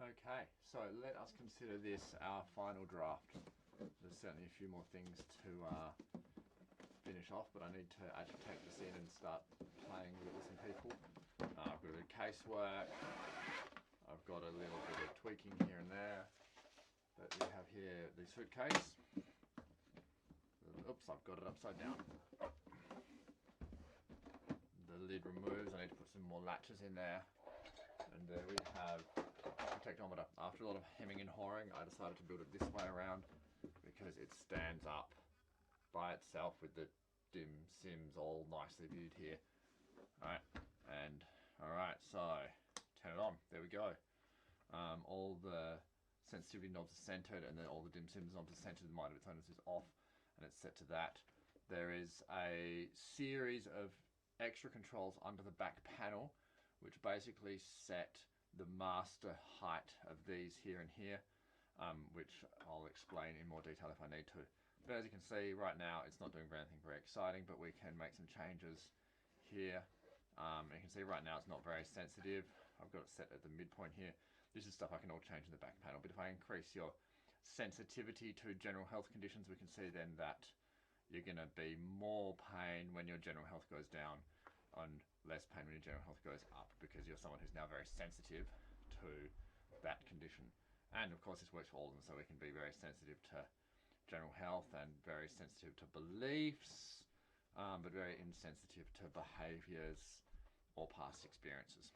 Okay, so let us consider this our final draft. There's certainly a few more things to finish off, but I need to actually take this in and start playing with it with some people. I've got a bit of casework, I've got a little bit of tweaking here and there, but we have here the suitcase. Oops, I've got it upside down. The lid removes, I need to put some more latches in there. And there we have Protectometer. After a lot of hemming and hawing, I decided to build it this way around because it stands up by itself with the dim sims all nicely viewed here. Alright, so turn it on. There we go. All the sensitivity knobs are centered, and then all the dim sims knobs are centered. The mind of its own is off, and it's set to that. There is a series of extra controls under the back panel, which basically set the master height of these here and here, which I'll explain in more detail if I need to. But as you can see right now, it's not doing anything very exciting, but we can make some changes here. You can see right now it's not very sensitive. I've got it set at the midpoint here. This is stuff I can all change in the back panel, but if I increase your sensitivity to general health conditions, we can see then that you're going to be more pain when your general health goes down and less pain when your general health goes up, because you're someone who's now very sensitive to that condition. And of course this works for all of them, so we can be very sensitive to general health and very sensitive to beliefs, but very insensitive to behaviours or past experiences.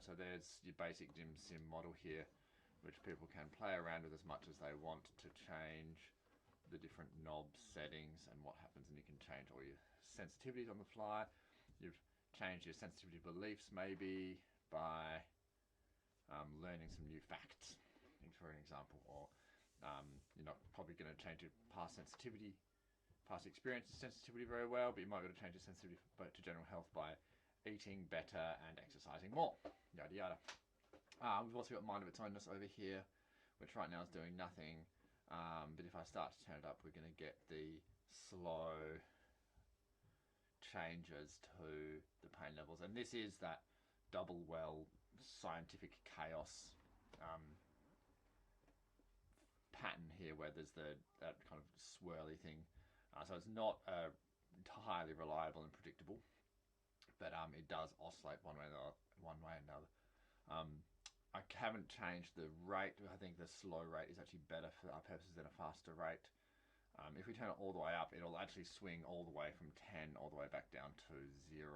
So there's your basic dim sim model here, which people can play around with as much as they want to change the different knob settings and what happens, and you can change all your sensitivities on the fly. You've changed your sensitivity beliefs maybe by learning some new facts, for an example, or you're not probably going to change your past experience sensitivity very well, but you might be able to change your sensitivity to general health by eating better and exercising more, yada yada. We've also got mind of its ownness over here, which right now is doing nothing, but if I start to turn it up, we're going to get the slow changes to the pain levels. And this is that double well scientific chaos pattern here, where there's that kind of swirly thing. So it's not entirely reliable and predictable, but it does oscillate one way or another. I haven't changed the rate. I think the slow rate is actually better for our purposes than a faster rate. If we turn it all the way up, it'll actually swing all the way from 10 all the way back down to 0.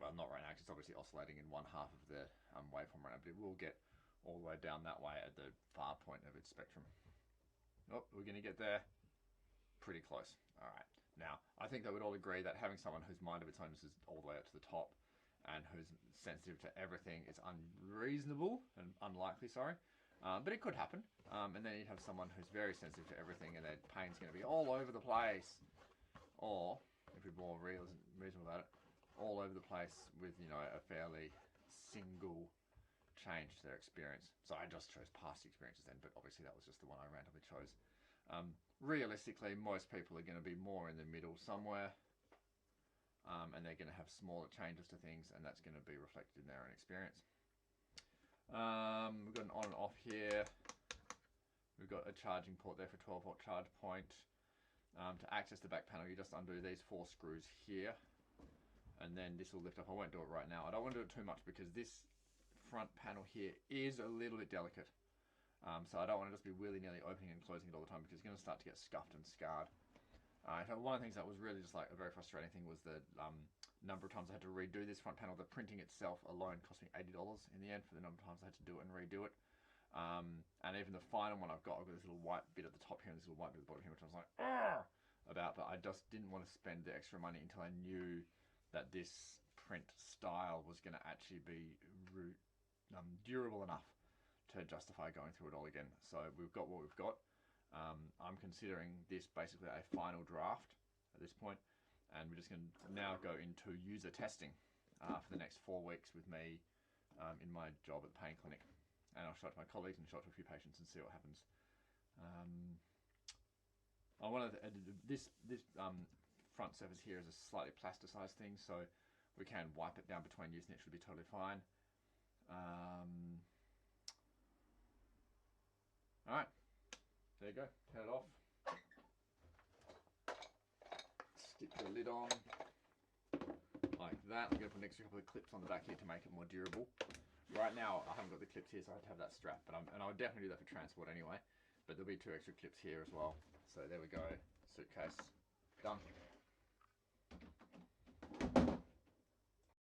Well, not right now, because it's obviously oscillating in one half of the waveform right now, but it will get all the way down that way at the far point of its spectrum. Oh, we're going to get there pretty close. Alright, now, I think that we'd all agree that having someone whose mind of its own is all the way up to the top and who's sensitive to everything is unreasonable and unlikely, sorry. But it could happen. And then you'd have someone who's very sensitive to everything and their pain's going to be all over the place. Or, if we're more reasonable about it, all over the place with, a fairly single change to their experience. So I just chose past experiences then, but obviously that was just the one I randomly chose. Realistically, most people are going to be more in the middle somewhere. And they're going to have smaller changes to things, and that's going to be reflected in their own experience. We've got an on and off here. We've got a charging port there for 12 volt charge point. To access the back panel, you just undo these 4 screws here, and then this will lift up. I won't do it right now. I don't want to do it too much because this front panel here is a little bit delicate. So I don't want to just be willy-nilly opening and closing it all the time, because it's going to start to get scuffed and scarred. In fact, one of the things that was really just like a very frustrating thing was the number of times I had to redo this front panel. The printing itself alone cost me $80 in the end for the number of times I had to do it and redo it. And even the final one I've got this little white bit at the top here and this little white bit at the bottom here, which I was like, "Argh!" about, but I just didn't want to spend the extra money until I knew that this print style was going to actually be durable enough to justify going through it all again. So we've got what we've got. I'm considering this basically a final draft at this point, and we're just going to now go into user testing for the next 4 weeks with me in my job at the pain clinic, and I'll show it to my colleagues and show it to a few patients and see what happens. This front surface here is a slightly plasticized thing, so we can wipe it down between use and it should be totally fine. There you go, turn it off. Stick the lid on like that. I'm going to put an extra couple of clips on the back here to make it more durable. Right now I haven't got the clips here, so I have to have that strap, but and I'll definitely do that for transport anyway. But there'll be 2 extra clips here as well. So there we go, suitcase done.